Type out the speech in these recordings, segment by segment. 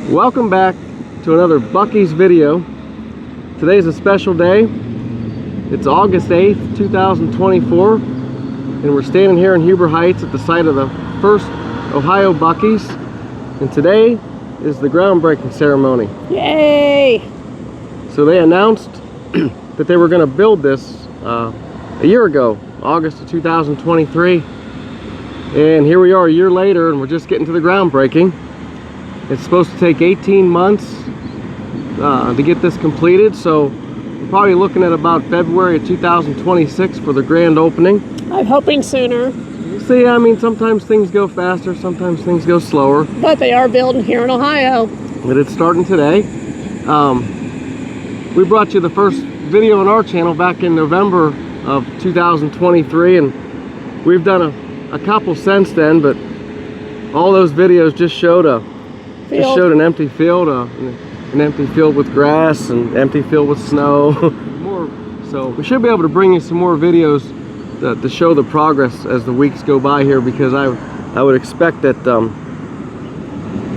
Welcome back to another Buc-ee's video. Today's a special day. It's August 8th, 2024, and we're standing here in Huber Heights at the site of the first Ohio Buc-ee's, and today is the groundbreaking ceremony. Yay! So they announced that they were going to build this a year ago, August of 2023, and here we are a year later, and we're just getting to the groundbreaking. It's supposed to take 18 months to get this completed, so we're probably looking at about February of 2026 for the grand opening. I'm hoping sooner. See, I mean, sometimes things go faster, sometimes things go slower. But they are building here in Ohio. But it's starting today. We brought you the first video on our channel back in November of 2023, and we've done a couple since then, but all those videos just showed an empty field, an empty field with grass and empty field with snow. So we should be able to bring you some more videos to show the progress as the weeks go by here, because I would expect that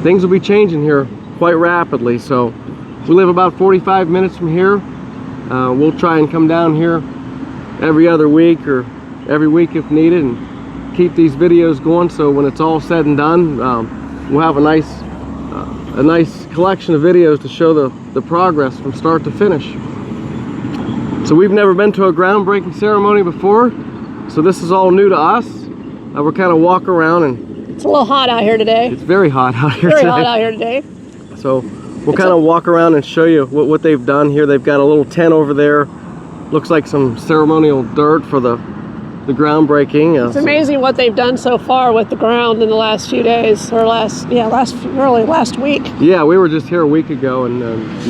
things will be changing here quite rapidly. So we live about 45 minutes from here. We'll try and come down here every other week or every week if needed and keep these videos going, so when it's all said and done, we'll have a nice collection of videos to show the progress from start to finish. So we've never been to a groundbreaking ceremony before, so this is all new to us. We're kind of walk around, and it's a little hot out here today. It's very hot out here today. Very hot out here today. So we'll kind of walk around and show you what they've done here. They've got a little tent over there. Looks like some ceremonial dirt for the groundbreaking. It's amazing what they've done so far with the ground in the last few days, or last week. Yeah, we were just here a week ago, and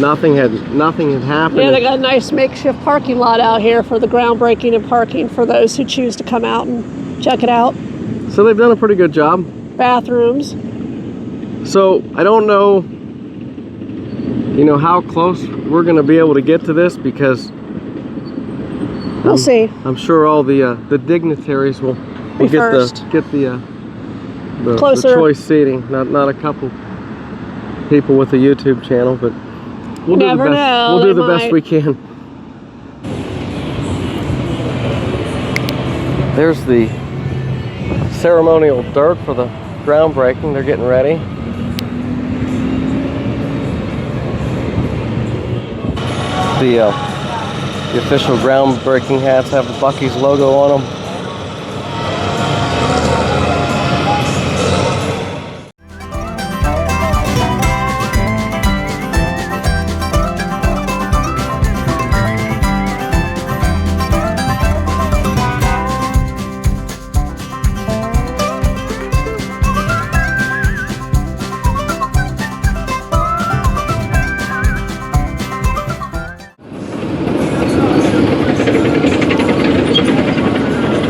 nothing had happened. Yeah, they got a nice makeshift parking lot out here for the groundbreaking and parking for those who choose to come out and check it out. So they've done a pretty good job. Bathrooms. So I don't know, how close we're going to be able to get to this, because we'll see. I'm sure all the dignitaries will get the choice seating. Not a couple people with a YouTube channel, but we'll do the best. We'll do the best we can. There's the ceremonial dirt for the groundbreaking. They're getting ready. The official groundbreaking hats have the Buc-ee's logo on them.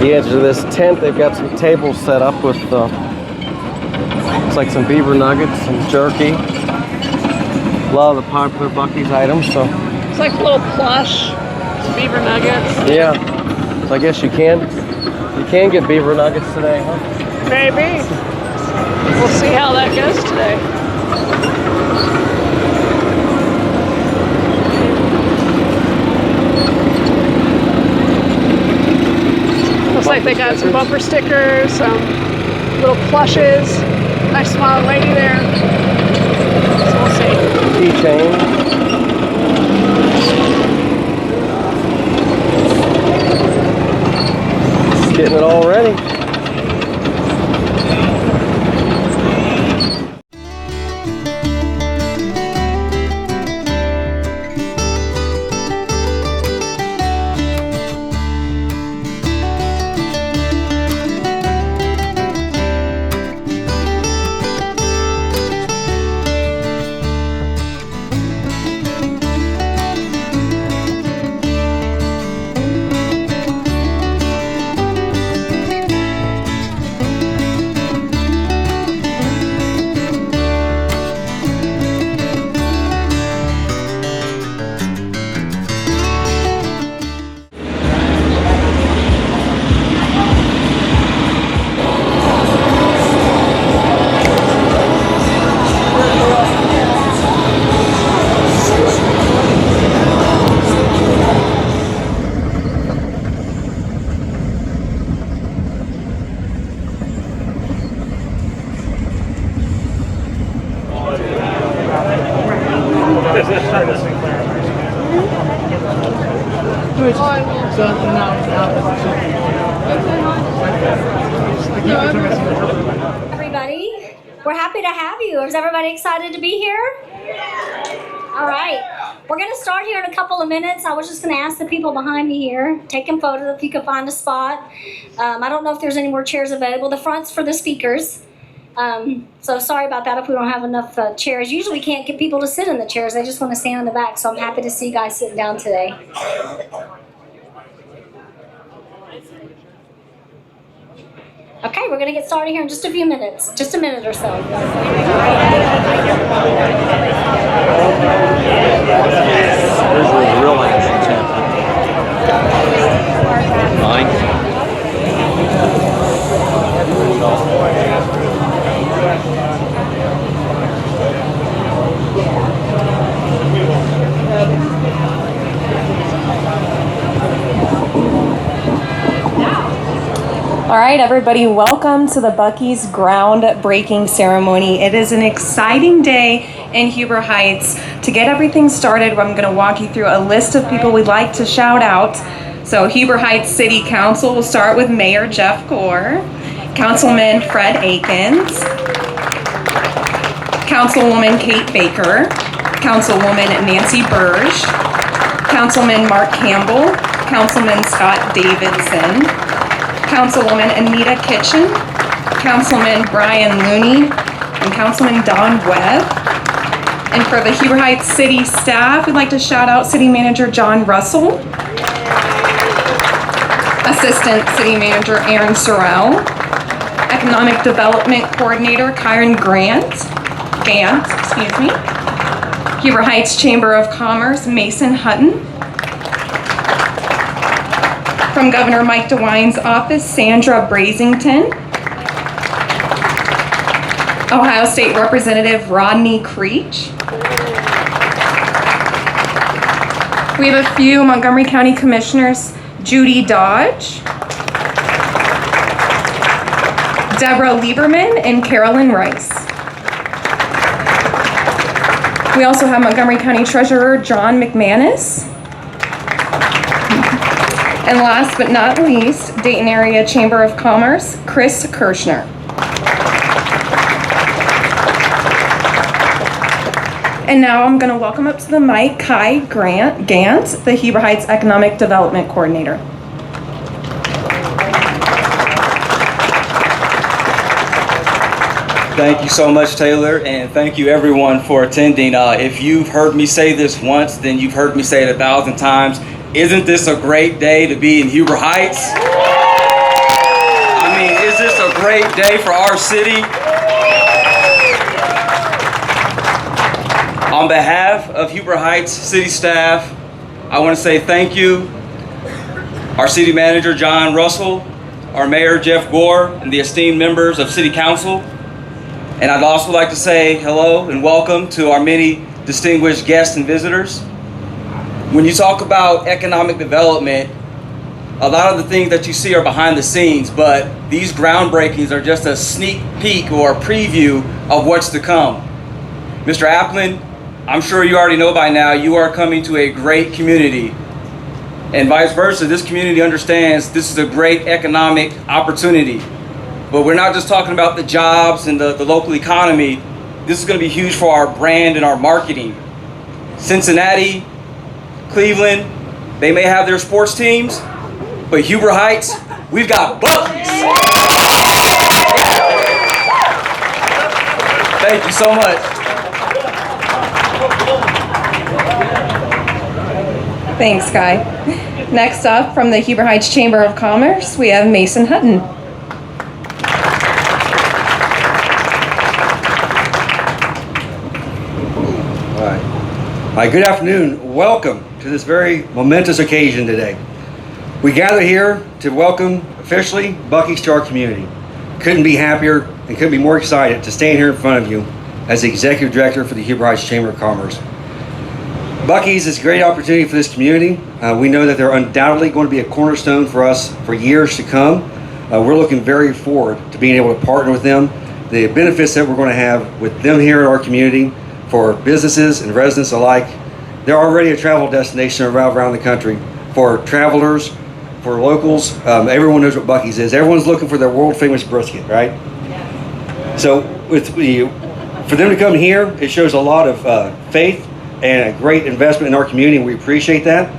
The edge of this tent, they've got some tables set up with looks like some beaver nuggets, some jerky, a lot of the popular Buc-ee's items. So it's like a little plush, some beaver nuggets. Yeah, so I guess you can get beaver nuggets today, huh? Maybe. We'll see how that goes today. Looks like they got some bumper stickers, some little plushes. Nice smiling lady there. So we'll see. Keychain. Getting it all ready. We're happy to have you. Is everybody excited to be here? All right. We're going to start here in a couple of minutes. I was just going to ask the people behind me here, taking photos if you could find a spot. I don't know if there's any more chairs available. The front's for the speakers. So sorry about that if we don't have enough chairs. Usually we can't get people to sit in the chairs. They just want to stand in the back. So I'm happy to see you guys sitting down today. Okay, we're going to get started here in just a few minutes. Just a minute or so. Real action's happening. Mine. All right, everybody, welcome to the BUC-EE'S groundbreaking ceremony. It is an exciting day in Huber Heights. To get everything started, I'm going to walk you through a list of people we'd like to shout out. So Huber Heights City Council, we'll start with Mayor Jeff Gore, Councilman Fred Akins, Councilwoman Kate Baker, Councilwoman Nancy Burge, Councilman Mark Campbell, Councilman Scott Davidson, Councilwoman Anita Kitchen, Councilman Brian Looney, and Councilman Don Webb. And for the Huber Heights City staff, we'd like to shout out City Manager John Russell, Assistant City Manager Aaron Sorrell, Economic Development Coordinator Kyron Gant, Huber Heights Chamber of Commerce Mason Hutton, from Governor Mike DeWine's office, Sandra Brazington. Ohio State Representative Rodney Creech. We have a few Montgomery County Commissioners, Judy Dodge, Deborah Lieberman, and Carolyn Rice. We also have Montgomery County Treasurer John McManus. And last but not least, Dayton Area Chamber of Commerce, Chris Kirschner. And now I'm going to welcome up to the mic Kai Gant, the Huber Heights Economic Development Coordinator. Thank you so much, Taylor, and thank you everyone for attending. If you've heard me say this once, then you've heard me say it 1,000 times. Isn't this a great day to be in Huber Heights? I mean, is this a great day for our city? On behalf of Huber Heights city staff, I want to say thank you. Our city manager, John Russell, our mayor, Jeff Gore, and the esteemed members of City Council. And I'd also like to say hello and welcome to our many distinguished guests and visitors. When you talk about economic development, a lot of the things that you see are behind the scenes, but these groundbreakings are just a sneak peek or a preview of what's to come. Mr. Applin, I'm sure you already know by now, you are coming to a great community. And vice versa, this community understands this is a great economic opportunity. But we're not just talking about the jobs and the local economy. This is going to be huge for our brand and our marketing. Cincinnati, Cleveland, they may have their sports teams, but Huber Heights, we've got BUC-EE'S. Thank you so much. Thanks, Guy. Next up, from the Huber Heights Chamber of Commerce, we have Mason Hutton. Hi, good afternoon. Welcome to this very momentous occasion today. We gather here to welcome officially BUC-EE'S to our community. Couldn't be happier and couldn't be more excited to stand here in front of you as the Executive Director for the Huber Heights Chamber of Commerce. BUC-EE'S is a great opportunity for this community. We know that they're undoubtedly going to be a cornerstone for us for years to come. We're looking very forward to being able to partner with them. The benefits that we're going to have with them here in our community for businesses and residents alike. They're already a travel destination around the country for travelers, for locals. Everyone knows what BUC-EE'S is. Everyone's looking for their world famous brisket, right? So for them to come here, it shows a lot of faith and a great investment in our community, and we appreciate that.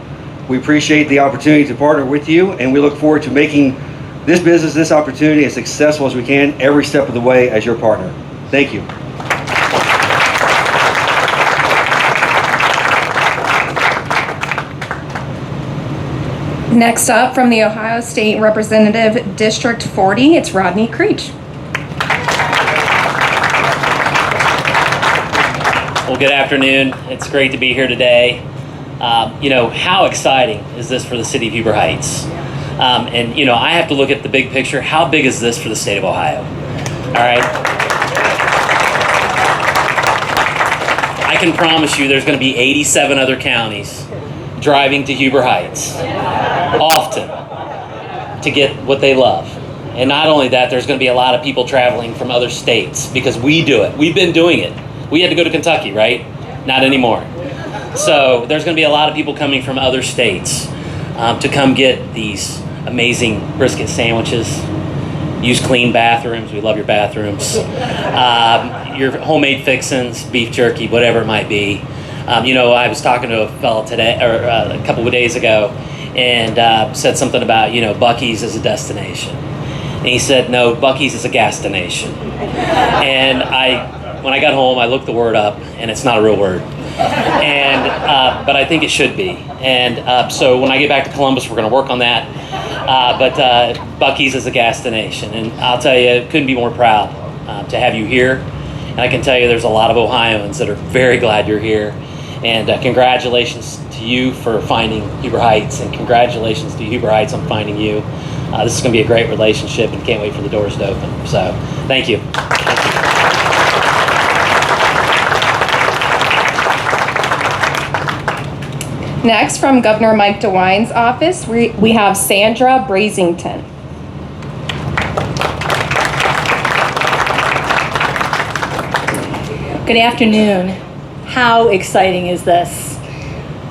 We appreciate the opportunity to partner with you, and we look forward to making this business, this opportunity, as successful as we can every step of the way as your partner. Thank you. Next up, from the Ohio State Representative, District 40, it's Rodney Creech. Well, good afternoon. It's great to be here today. You know, how exciting is this for the city of Huber Heights? And, you know, I have to look at the big picture. How big is this for the state of Ohio? All right. I can promise you there's going to be 87 other counties driving to Huber Heights often to get what they love. And not only that, there's going to be a lot of people traveling from other states because we do it. We've been doing it. We had to go to Kentucky, right? Not anymore. So there's going to be a lot of people coming from other states to come get these amazing brisket sandwiches. Use clean bathrooms. We love your bathrooms. Your homemade fixins, beef jerky, whatever it might be. You know, I was talking to a fellow today, or a couple of days ago, and said something about, you know, BUC-EE'S as a destination. And he said, no, BUC-EE'S is a gas station. And when I got home, I looked the word up, and it's not a real word. And but I think it should be. And so when I get back to Columbus, we're going to work on that. But BUC-EE'S is a gas station, and I'll tell you, couldn't be more proud to have you here. And I can tell you, there's a lot of Ohioans that are very glad you're here. And congratulations to you for finding Huber Heights, and congratulations to Huber Heights on finding you. This is going to be a great relationship, and can't wait for the doors to open. So, thank you. Thank you. Next, from Governor Mike DeWine's office, we have Sandra Brazington. Good afternoon. How exciting is this?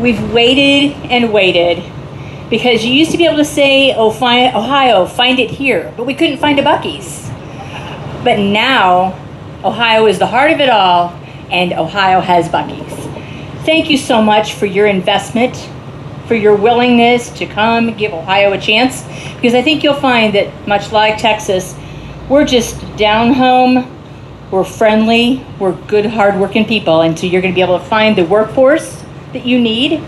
We've waited and waited because you used to be able to say, oh, Ohio, find it here, but we couldn't find a BUC-EE'S. But now, Ohio is the heart of it all, and Ohio has BUC-EE'S. Thank you so much for your investment, for your willingness to come give Ohio a chance, because I think you'll find that, much like Texas, we're just down home, we're friendly, we're good, hardworking people, and so you're going to be able to find the workforce that you need.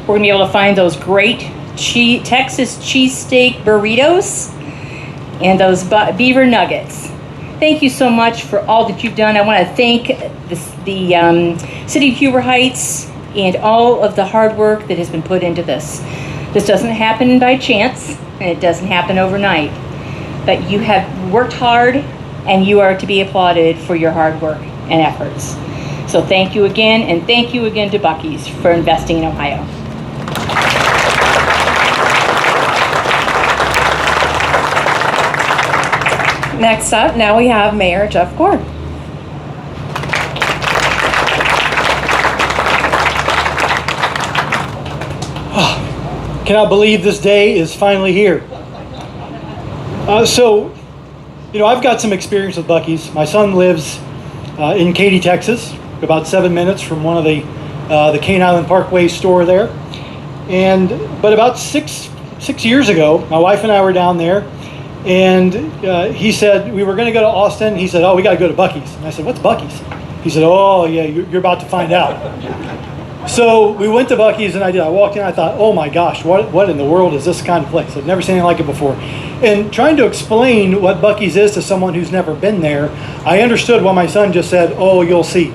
We're going to be able to find those great Texas cheesesteak burritos and those beaver nuggets. Thank you so much for all that you've done. I want to thank the City of Huber Heights and all of the hard work that has been put into this. This doesn't happen by chance, and it doesn't happen overnight. But you have worked hard, and you are to be applauded for your hard work and efforts. So thank you again, and thank you again to BUC-EE'S for investing in Ohio. Next up, now we have Mayor Jeff Gore. Cannot believe this day is finally here. So, you know, I've got some experience with BUC-EE'S. My son lives in Katy, Texas, about 7 minutes from one of the Cane Island Parkway store there. But about six years ago, my wife and I were down there, and he said, we were going to go to Austin. He said, oh, we got to go to BUC-EE'S. And I said, what's BUC-EE'S? He said, oh, yeah, you're about to find out. So we went to BUC-EE'S, and I walked in, I thought, oh my gosh, what in the world is this kind of place? I've never seen anything like it before. And trying to explain what BUC-EE'S is to someone who's never been there, I understood why my son just said, oh, you'll see.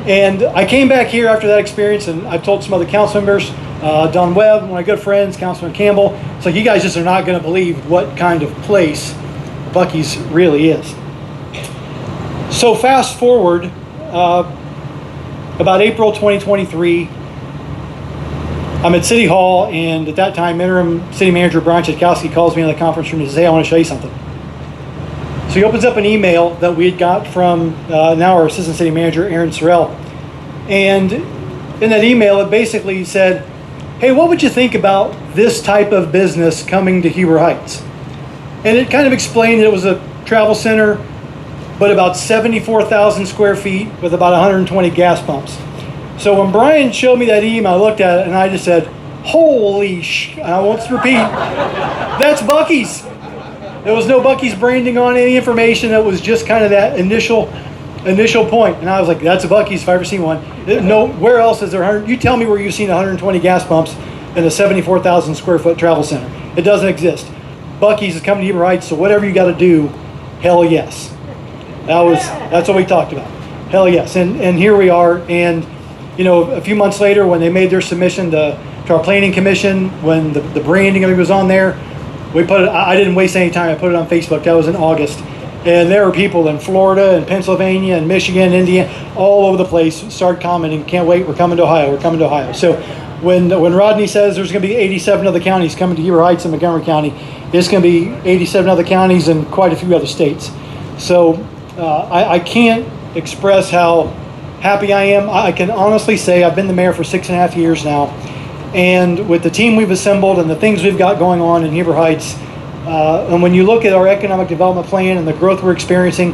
And I came back here after that experience, and I've told some other council members, Don Webb, one of my good friends, Councilman Campbell, it's like, you guys just are not going to believe what kind of place BUC-EE'S really is. So fast forward, about April 2023, I'm at City Hall, and at that time, interim city manager Brian Chitkowski calls me in the conference room and says, hey, I want to show you something. So he opens up an email that we had got from now our assistant city manager, Aaron Sorrell. And in that email, it basically said, hey, what would you think about this type of business coming to Huber Heights? And it kind of explained that it was a travel center, but about 74,000 square feet with about 120 gas pumps. So when Brian showed me that email, I looked at it and I just said, holy sh, I won't repeat, that's Buc-ee's. There was no Buc-ee's branding on any information. It was just kind of that initial point. And I was like, that's a Buc-ee's if I've ever seen one. No, where else is there 100? You tell me where you've seen 120 gas pumps in a 74,000 square foot travel center. It doesn't exist. Buc-ee's is coming to Huber Heights, so whatever you got to do, hell yes. That's what we talked about. Hell yes. And here we are. And you know, a few months later, when they made their submission to our planning commission, when the branding of it was on there, we put it. I didn't waste any time. I put it on Facebook. That was in August, and there were people in Florida and Pennsylvania and Michigan, Indiana, all over the place started commenting. Can't wait. We're coming to Ohio. We're coming to Ohio. So when Rodney says there's going to be 87 other counties coming to Huber Heights and Montgomery County, it's going to be 87 other counties and quite a few other states. So I can't express how happy I am. I can honestly say I've been the mayor for 6.5 years now, and with the team we've assembled and the things we've got going on in Huber Heights, and when you look at our economic development plan and the growth we're experiencing,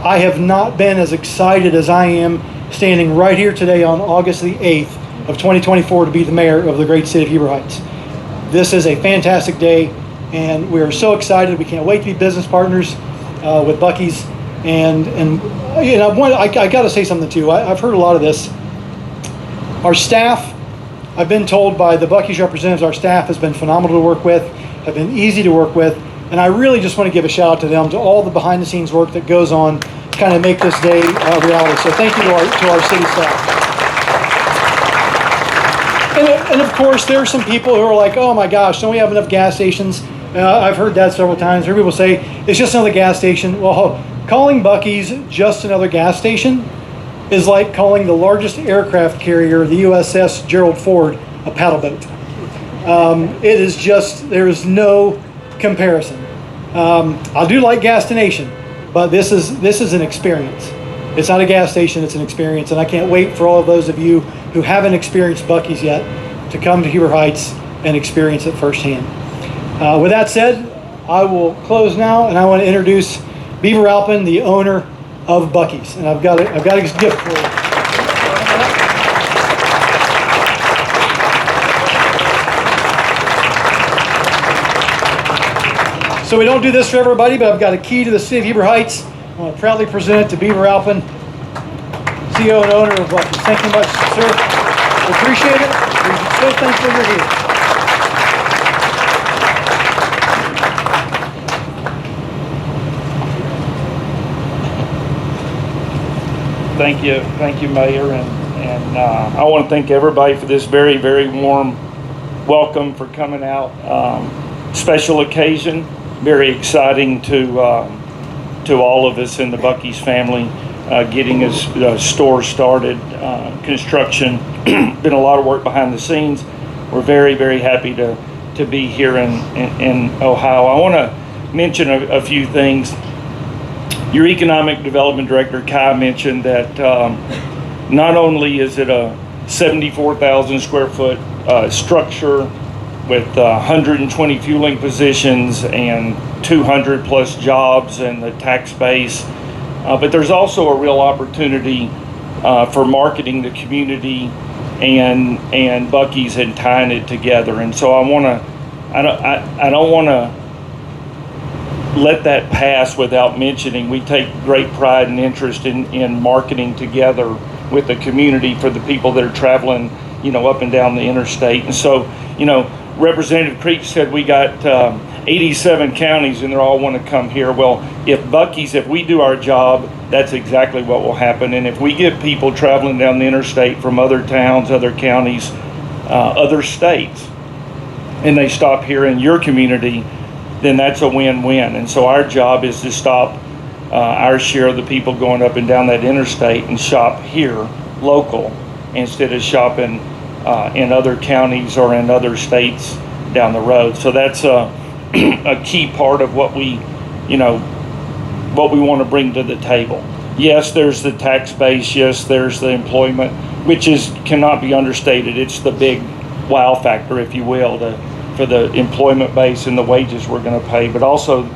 I have not been as excited as I am standing right here today on August the 8th of 2024 to be the mayor of the great city of Huber Heights. This is a fantastic day, and we are so excited. We can't wait to be business partners with Buc-ee's. And you know, I got to say something too. I've heard a lot of this. Our staff, I've been told by the Buc-ee's representatives, our staff has been phenomenal to work with, have been easy to work with, and I really just want to give a shout out to them, to all the behind-the-scenes work that goes on to kind of make this day a reality. So thank you to our city staff. And of course, there are some people who are like, oh my gosh, don't we have enough gas stations? I've heard that several times. I heard people say, it's just another gas station. Well, calling Buc-ee's just another gas station is like calling the largest aircraft carrier, the USS Gerald Ford, a paddle boat. It is just, there is no comparison. I do like Gastonation, but this is an experience. It's not a gas station, it's an experience, and I can't wait for all of those of you who haven't experienced Buc-ee's yet to come to Huber Heights and experience it firsthand. With that said, I will close now, and I want to introduce Beaver Alpin, the owner of Buc-ee's, and I've got a gift for you. So we don't do this for everybody, but I've got a key to the city of Huber Heights. I want to proudly present it to Beaver Alpin, CEO and owner of Buc-ee's. Thank you much, sir. We appreciate it. We're so thankful you're here. Thank you, Mayor, and I want to thank everybody for this very, very warm welcome, for coming out. Special occasion, very exciting to all of us in the Buc-ee's family, getting his store started, construction, been a lot of work behind the scenes. We're very, very happy to be here in Ohio. I want to mention a few things. Your Economic Development Director, Kai, mentioned that not only is it a 74,000 square foot structure with 120 fueling positions and 200 plus jobs and the tax base, but there's also a real opportunity for marketing the community and Buc-ee's and tying it together. And so I don't want to let that pass without mentioning we take great pride and interest in marketing together with the community for the people that are traveling, up and down the interstate. And so, Representative Creech said we got 87 counties and they all want to come here. Well, if Buc-ee's, if we do our job, that's exactly what will happen. And if we get people traveling down the interstate from other towns, other counties, other states, and they stop here in your community, then that's a win-win. And so our job is to stop our share of the people going up and down that interstate and shop here, local, instead of shopping in other counties or in other states down the road. So that's a key part of what we want to bring to the table. Yes, there's the tax base. Yes, there's the employment, which cannot be understated. It's the big wow factor, if you will, for the employment base and the wages we're going to pay, but also,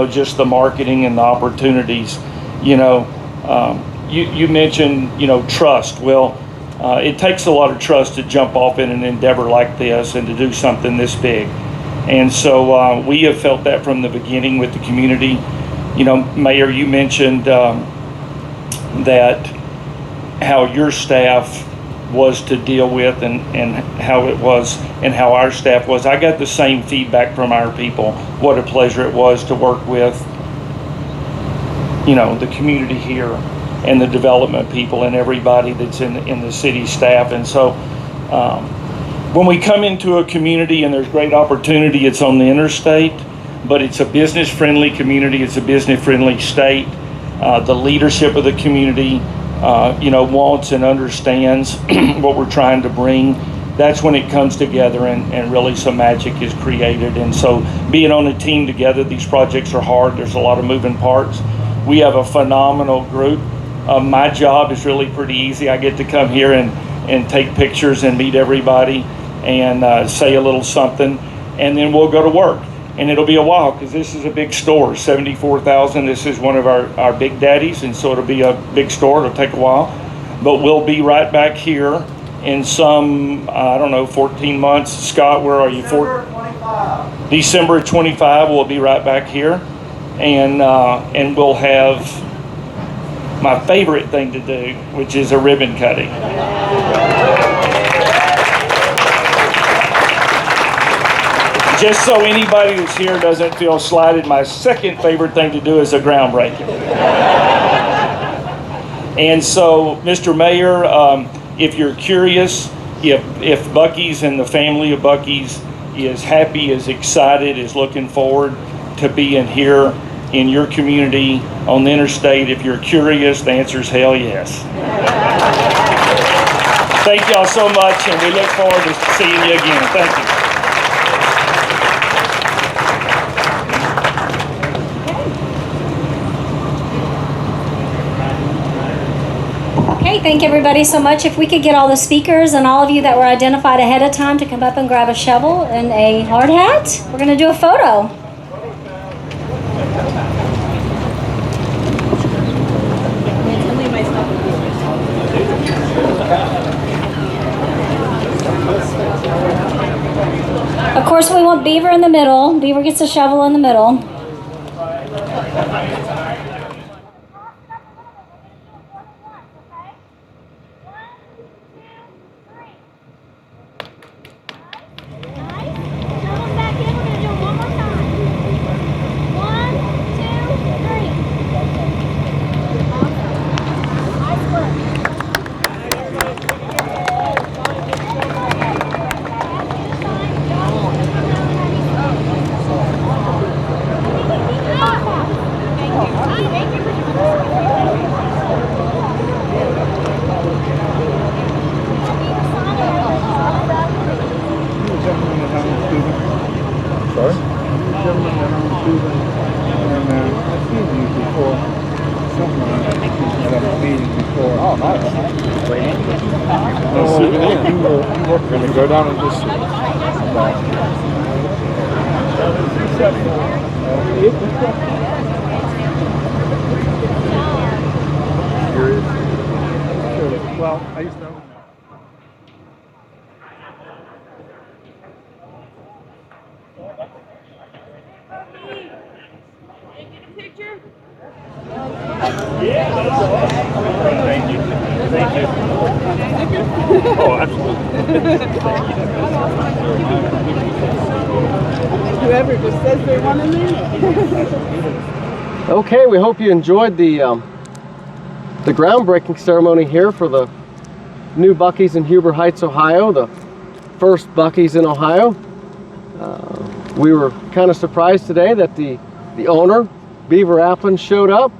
just the marketing and the opportunities. You know, you mentioned, you know, trust. Well, it takes a lot of trust to jump off in an endeavor like this and to do something this big. And so we have felt that from the beginning with the community. You know, Mayor, you mentioned that how your staff was to deal with and how it was and how our staff was. I got the same feedback from our people. What a pleasure it was to work with, you know, the community here and the development people and everybody that's in the city staff. And so when we come into a community and there's great opportunity, it's on the interstate, but it's a business-friendly community, it's a business-friendly state. The leadership of the community, you know, wants and understands what we're trying to bring. That's when it comes together and really some magic is created. And so being on a team together, these projects are hard. There's a lot of moving parts. We have a phenomenal group. My job is really pretty easy. I get to come here and take pictures and meet everybody and say a little something, and then we'll go to work. And it'll be a while because this is a big store, 74,000. This is one of our big daddies, and so it'll be a big store. It'll take a while, but we'll be right back here in some, I don't know, 14 months. Scott, where are you? December 25, we'll be right back here, and we'll have my favorite thing to do, which is a ribbon cutting. Just so anybody that's here doesn't feel slighted, my second favorite thing to do is a groundbreaking. And so, Mr. Mayor, if you're curious, if Buc-ee's and the family of Buc-ee's is happy, is excited, is looking forward to being here in your community on the interstate, if you're curious, the answer is hell yes. Thank y'all so much, and we look forward to seeing you again. Thank you. Okay, thank everybody so much. If we could get all the speakers and all of you that were identified ahead of time to come up and grab a shovel and a hard hat, we're going to do a photo. Of course, we want Beaver in the middle. Beaver gets a shovel in the middle. Go down and just well, I used to know. Thank you. Thank you. Oh, absolutely. Whoever just says they want to leave. Okay, we hope you enjoyed the groundbreaking ceremony here for the new Buc-ee's in Huber Heights, Ohio, the first Buc-ee's in Ohio. We were kind of surprised today that the owner, Beaver Applin, showed up.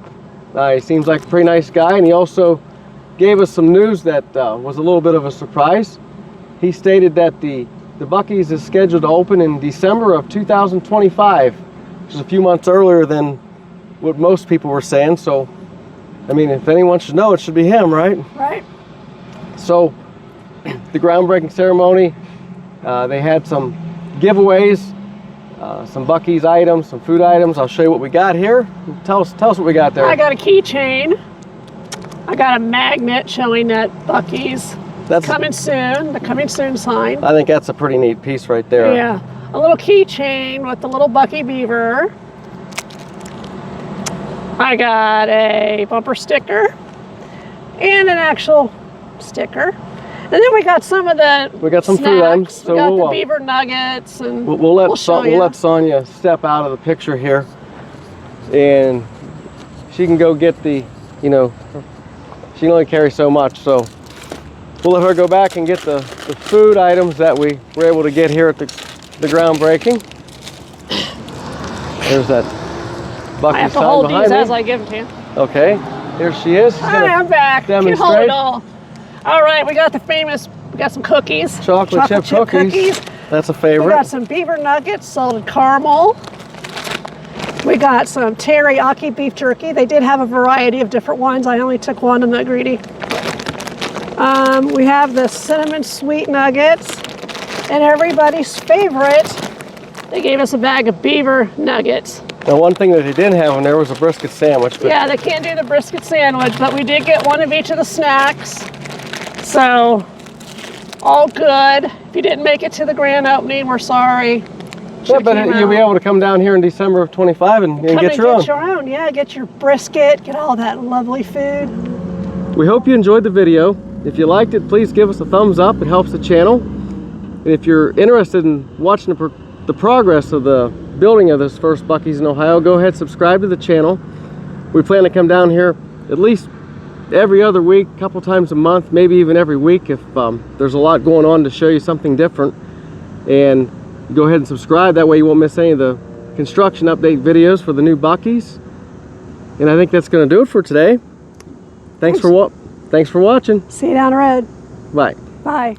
He seems like a pretty nice guy, and he also gave us some news that was a little bit of a surprise. He stated that the Buc-ee's is scheduled to open in December of 2025, which is a few months earlier than what most people were saying. So, I mean, if anyone should know, it should be him, right? Right. So, the groundbreaking ceremony, they had some giveaways. some Buc-ee's items, some food items. I'll show you what we got here. Tell us what we got there. I got a keychain. I got a magnet showing that Buc-ee's That's coming soon. The coming soon sign. I think that's a pretty neat piece right there. Yeah. A little keychain with the little Buc-ee beaver. I got a bumper sticker and an actual sticker. And then we got some of the some snacks. food items. So we got the beaver nuggets, and we'll let Sonia step out of the picture here, and she can go get the, you know, she can only carry so much, so we'll let her go back and get the food items that we were able to get here at the groundbreaking. There's that Buc-ee I have to sign hold behind these me. as I give them to you. Okay, here she is. She's Hi, I'm back. You can hold demonstrate. it all. All right, we got we got some cookies. Chocolate chip cookies. That's a favorite. We got some beaver nuggets, salted caramel. We got some teriyaki beef jerky. They did have a variety of different ones. I only took one, I'm not greedy. We have the cinnamon sweet nuggets. And everybody's favorite, they gave us a bag of beaver nuggets. Now, one thing that they didn't have in there was a brisket sandwich. But yeah, they can't do the brisket sandwich, but we did get one of each of the snacks. So, all good. If you didn't make it to the grand opening, we're sorry. yeah, but you'll be able to come down here in December of 25 and get your own. Get your own, yeah. Get your brisket, get all that lovely food. We hope you enjoyed the video. If you liked it, please give us a thumbs up. It helps the channel. And if you're interested in watching the progress of the building of this First Buc-ee's in Ohio, go ahead and subscribe to the channel. We plan to come down here at least every other week, a couple times a month, maybe even every week if there's a lot going on to show you something different. And go ahead and subscribe, that way you won't miss any of the construction update videos for the new Buc-ee's. And I think that's going to do it for today. Thanks for watching. See you down the road. Bye. Bye.